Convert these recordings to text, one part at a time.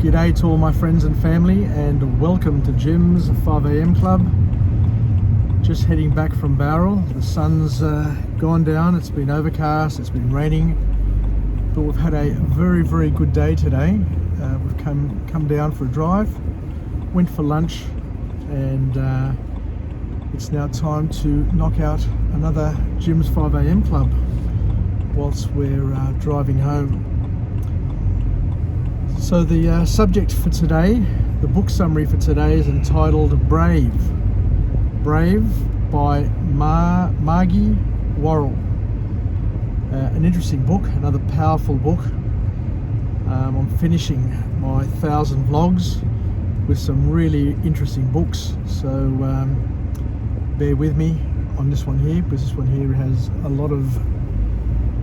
G'day to all my friends and family, and welcome to Jim's 5am Club. Just heading back from Bowral. The sun's gone down, it's been overcast, it's been raining, but we've had a very good day today. We've come down for a drive, went for lunch, and it's now time to knock out another Jim's 5am Club whilst we're driving home. So the subject for today, the book summary for today, is entitled Brave. Brave by Margie Warrell. An interesting book, another powerful book. I'm finishing my 1,000 vlogs with some really interesting books, so bear with me on this one here, because this one here has a lot of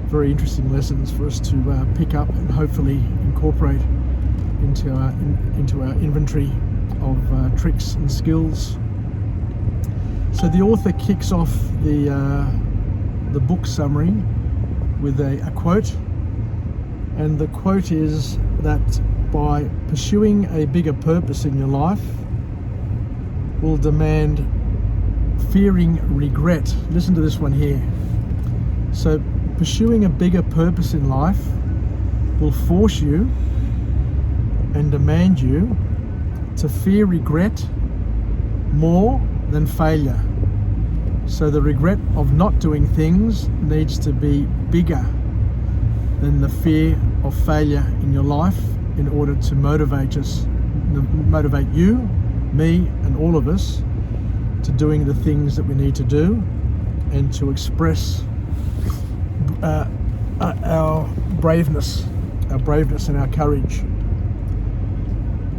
very interesting lessons for us to pick up and hopefully incorporate into our inventory of tricks and skills. So the author kicks off the book summary with a quote, and the quote is that by pursuing a bigger purpose in your life will demand fearing regret. Listen to this one here. So pursuing a bigger purpose in life will force you and demand you to fear regret more than failure. So the regret of not doing things needs to be bigger than the fear of failure in your life in order to motivate you, me, and all of us to doing the things that we need to do and to express our braveness and our courage.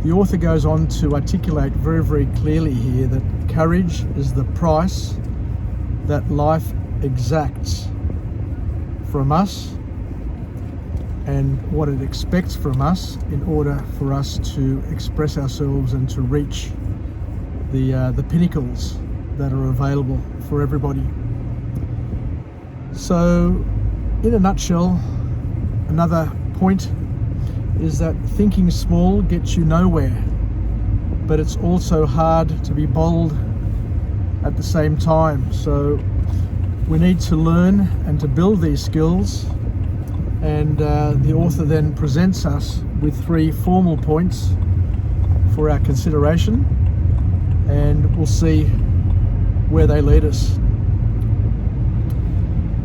The author goes on to articulate very clearly here that courage is the price that life exacts from us and what it expects from us in order for us to express ourselves and to reach the pinnacles that are available for everybody. So, in a nutshell, another point is that thinking small gets you nowhere, but it's also hard to be bold at the same time. So we need to learn and to build these skills, and the author then presents us with 3 formal points for our consideration, and we'll see where they lead us.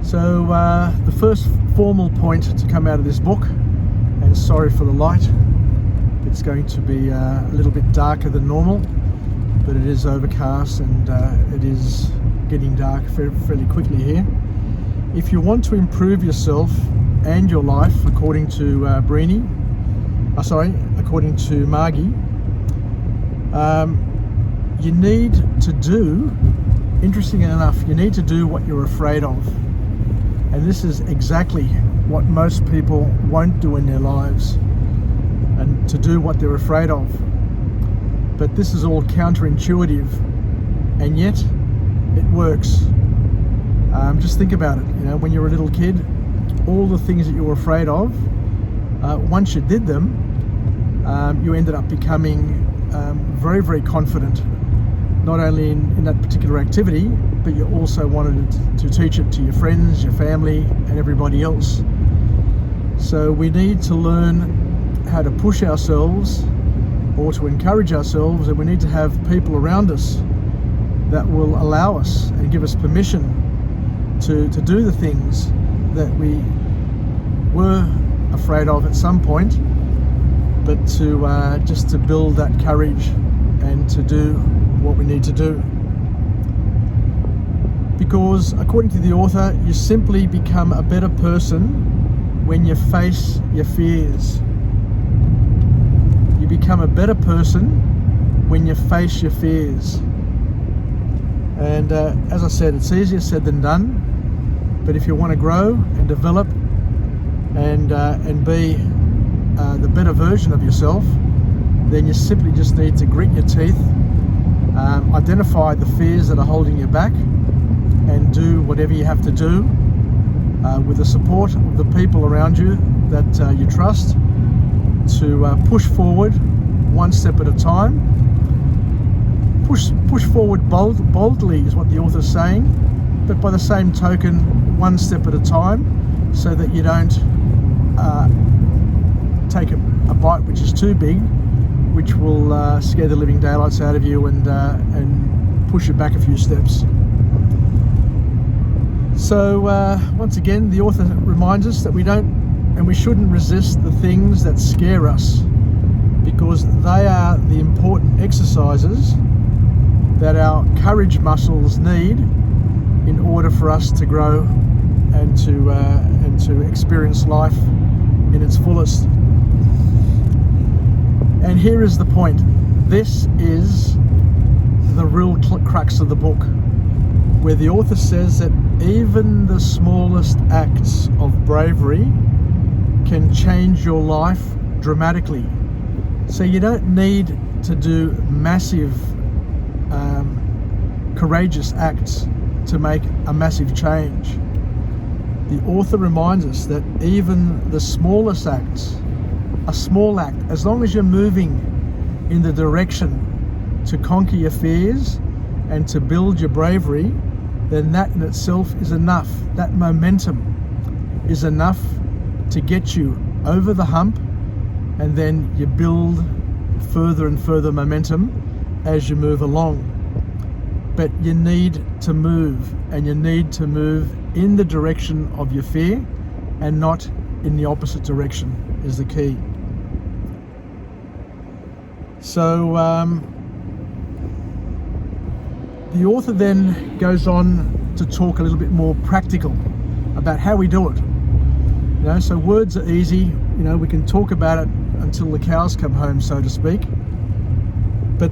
So the first formal point to come out of this book, and sorry for the light, it's going to be a little bit darker than normal, but it is overcast and it is getting dark fairly quickly here. If you want to improve yourself and your life, according to according to Margie, you need to do, interestingly enough, you need to do what you're afraid of. And this is exactly what most people won't do in their lives, and to do what they're afraid of. But this is all counterintuitive, and yet it works. Just think about it. You know, when you're a little kid, all the things that you were afraid of, once you did them, you ended up becoming very confident, not only in that particular activity, but you also wanted to teach it to your friends, your family, and everybody else. So we need to learn how to push ourselves or to encourage ourselves, and we need to have people around us that will allow us and give us permission to do the things that we were afraid of at some point, but to just to build that courage and to do what we need to do. Because according to the author, you simply become a better person when you face your fears. You become a better person when you face your fears. And as I said, it's easier said than done, but if you want to grow and develop and be the better version of yourself, then you simply just need to grit your teeth, identify the fears that are holding you back, and do whatever you have to do with the support of the people around you that you trust, to to push forward one step at a time. Push forward boldly is what the author's saying, but by the same token, one step at a time, so that you don't take a bite which is too big, which will scare the living daylights out of you and push you back a few steps. So once again, the author reminds us that we don't and we shouldn't resist the things that scare us, because they are the important exercises that our courage muscles need in order for us to grow and to experience life in its fullest. And here is the point. This is the real crux of the book, where the author says that even the smallest acts of bravery can change your life dramatically. So you don't need to do massive courageous acts to make a massive change. The author reminds us that even the smallest acts, a small act, as long as you're moving in the direction to conquer your fears and to build your bravery, then that in itself is enough. That momentum is enough to get you over the hump, and then you build further and further momentum as you move along. But you need to move, and you need to move in the direction of your fear and not in the opposite direction is the key. So the author then goes on to talk a little bit more practical about how we do it. You know, so words are easy, you know, we can talk about it until the cows come home, so to speak. But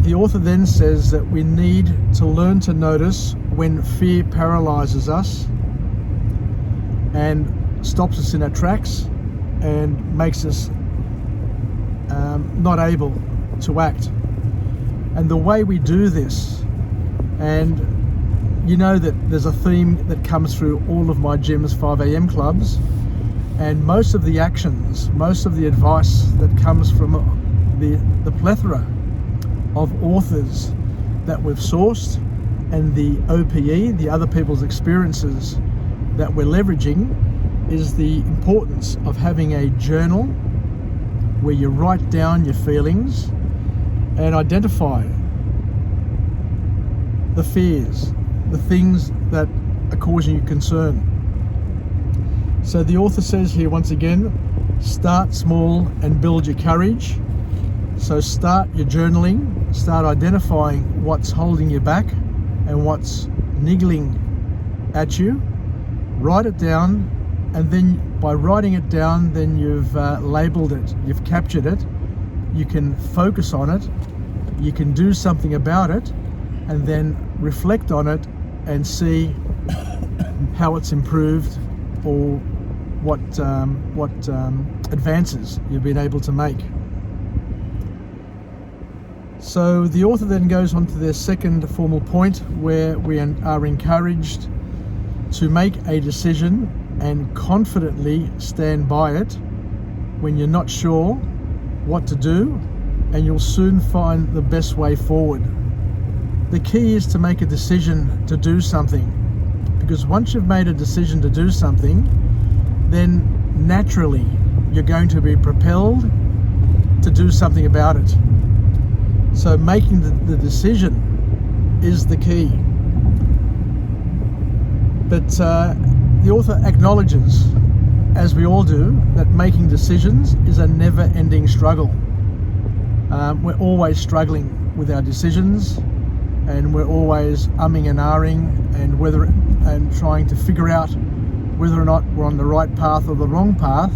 the author then says that we need to learn to notice when fear paralyzes us and stops us in our tracks and makes us not able to act. And the way we do this, and you know that there's a theme that comes through all of my gym's 5 a.m. clubs, and most of the actions, most of the advice that comes from the plethora of authors that we've sourced and the OPE, the other people's experiences that we're leveraging, is the importance of having a journal where you write down your feelings and identify the fears, the things that are causing you concern. So the author says here once again, start small and build your courage. So start your journaling, start identifying what's holding you back and what's niggling at you. Write it down, and then by writing it down, then you've labeled it, you've captured it, you can focus on it, you can do something about it, and then reflect on it and see how it's improved or what advances you've been able to make. So the author then goes on to their second formal point, where we are encouraged to make a decision and confidently stand by it when you're not sure what to do, and you'll soon find the best way forward. The key is to make a decision to do something, because once you've made a decision to do something, then naturally you're going to be propelled to do something about it. So making the decision is the key. But the author acknowledges, as we all do, that making decisions is a never-ending struggle. We're always struggling with our decisions, and we're always umming and ahhing and trying to figure out whether or not we're on the right path or the wrong path.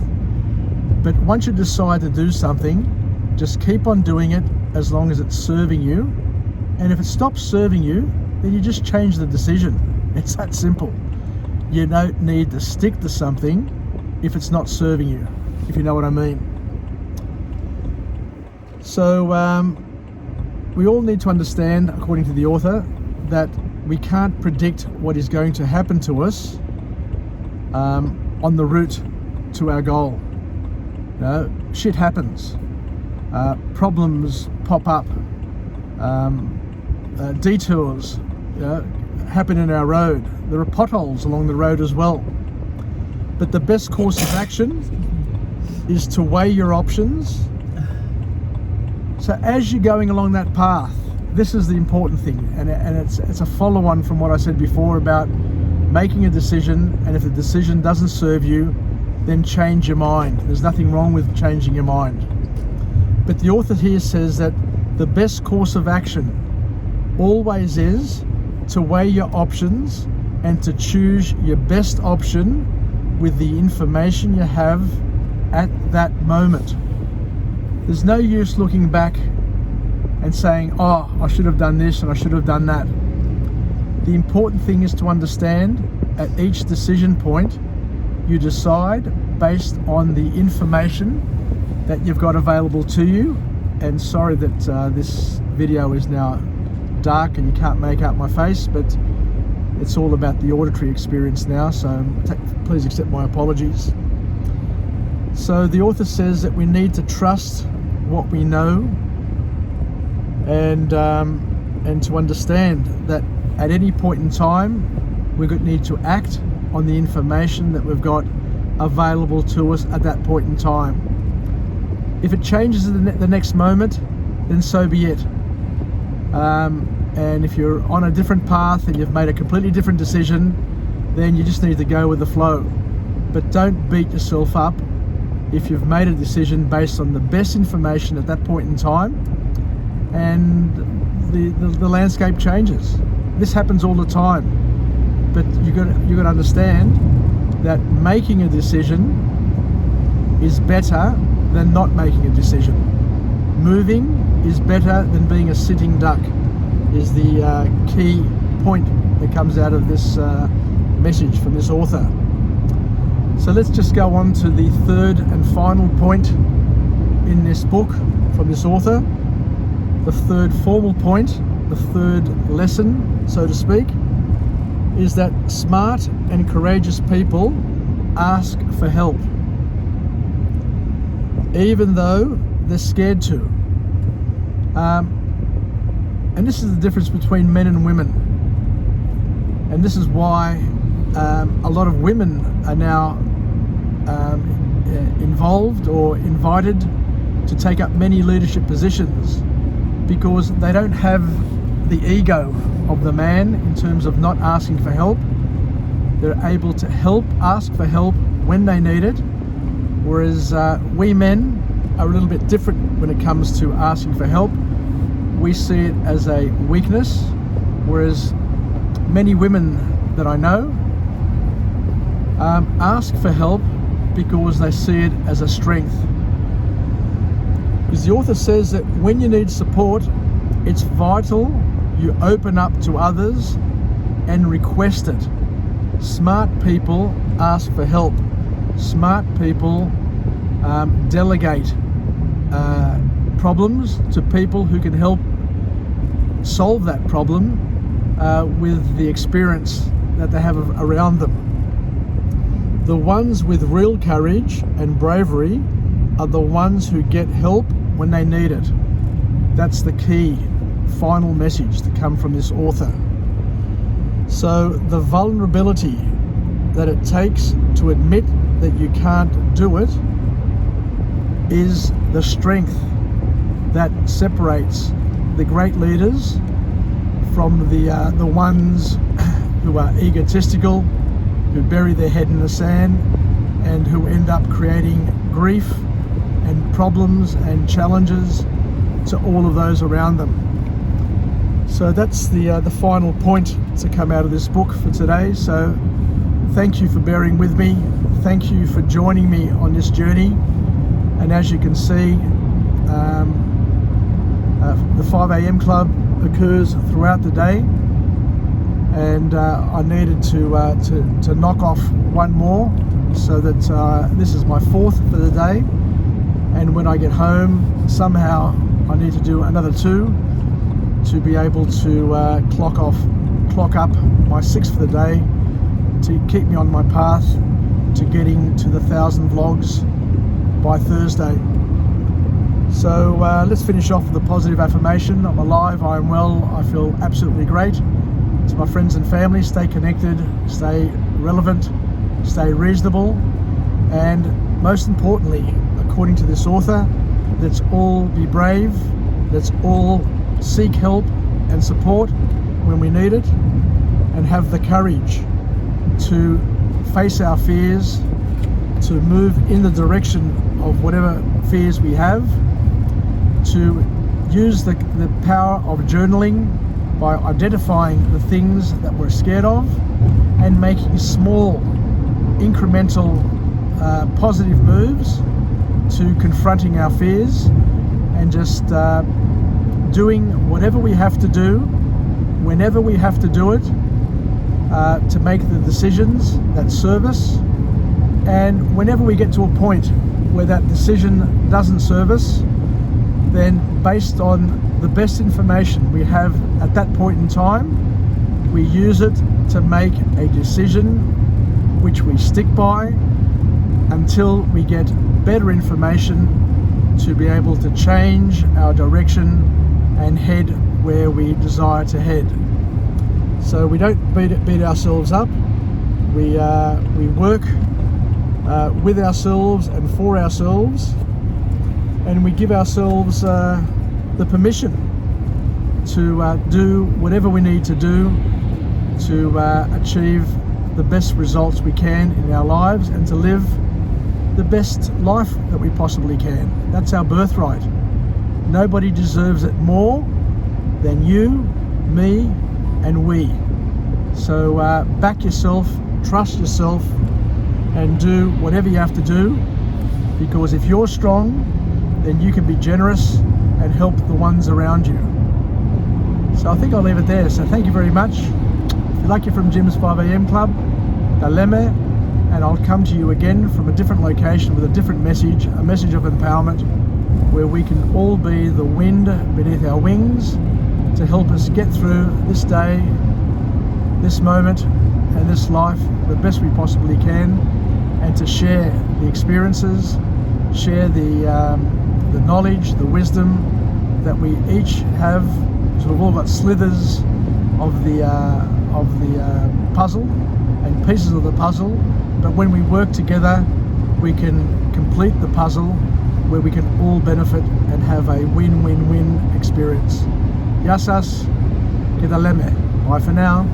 But once you decide to do something, just keep on doing it as long as it's serving you. And if it stops serving you, then you just change the decision. It's that simple. You don't need to stick to something if it's not serving you, if you know what I mean. So we all need to understand, according to the author, that we can't predict what is going to happen to us on the route to our goal. shit happens. Problems pop up. Detours happen in our road. There are potholes along the road as well. But the best course of action is to weigh your options. So as you're going along that path, this is the important thing, and it's a follow-on from what I said before about making a decision, and if the decision doesn't serve you, then change your mind. There's nothing wrong with changing your mind. But the author here says that the best course of action always is to weigh your options and to choose your best option with the information you have at that moment. There's no use looking back and saying, oh, I should have done this and I should have done that. The important thing is to understand at each decision point, you decide based on the information that you've got available to you. And sorry that this video is now dark and you can't make out my face, but it's all about the auditory experience now, so please accept my apologies. So the author says that we need to trust what we know and to understand that at any point in time we need to act on the information that we've got available to us at that point in time. If it changes the next moment, then so be it. And if you're on a different path and you've made a completely different decision, then you just need to go with the flow. But don't beat yourself up if you've made a decision based on the best information at that point in time and the landscape changes. This happens all the time, but you've got to understand that making a decision is better than not making a decision. Moving is better than being a sitting duck, is the key point that comes out of this message from this author. So let's just go on to the third and final point in this book from this author. The third formal point, the third lesson, so to speak, is that smart and courageous people ask for help, even though they're scared to. And this is the difference between men and women. And this is why a lot of women are now involved or invited to take up many leadership positions, because they don't have the ego of the man in terms of not asking for help. They're able to ask for help when they need it, whereas we men are a little bit different when it comes to asking for help. We see it as a weakness, whereas many women that I know ask for help because they see it as a strength. Because the author says that when you need support, it's vital you open up to others and request it. Smart people ask for help. Smart people delegate problems to people who can help solve that problem with the experience that they have around them. The ones with real courage and bravery are the ones who get help when they need it. That's the key final message to come from this author. So the vulnerability that it takes to admit that you can't do it is the strength that separates the great leaders from the ones who are egotistical, who bury their head in the sand, and who end up creating grief and problems and challenges to all of those around them. So that's the final point to come out of this book for today. So thank you for bearing with me. Thank you for joining me on this journey. And as you can see, the 5 a.m. club occurs throughout the day, and I needed to knock off one more, so that this is my fourth for the day. And when I get home, somehow I need to do another 2 to be able to clock up my 6th for the day, to keep me on my path to getting to the 1,000 vlogs by Thursday. So let's finish off with a positive affirmation. I'm alive, I am well, I feel absolutely great. To my friends and family, stay connected, stay relevant, stay reasonable, and most importantly, according to this author, let's all be brave, let's all seek help and support when we need it, and have the courage to face our fears, to move in the direction of whatever fears we have, to use the power of journaling by identifying the things that we're scared of and making small incremental positive moves to confronting our fears, and just doing whatever we have to do whenever we have to do it, to make the decisions that serve us. And whenever we get to a point where that decision doesn't serve us, then based on the best information we have at that point in time, we use it to make a decision which we stick by until we get better information to be able to change our direction and head where we desire to head. So we don't beat ourselves up. We work with ourselves and for ourselves, and we give ourselves the permission to do whatever we need to do to achieve the best results we can in our lives and to live the best life that we possibly can. That's our birthright. Nobody deserves it more than you, me, and we. So back yourself, trust yourself, and do whatever you have to do, because if you're strong, then you can be generous and help the ones around you. So I think I'll leave it there. So thank you very much. If you like it from Jim's 5am Club, Daleme, and I'll come to you again from a different location with a different message, a message of empowerment, where we can all be the wind beneath our wings to help us get through this day, this moment, and this life the best we possibly can, and to share the experiences, share the knowledge, the wisdom that we each have. So we've all got slithers of the puzzle and pieces of the puzzle, but when we work together, we can complete the puzzle where we can all benefit and have a win-win-win experience. Yasas, Kedaleme. Bye for now.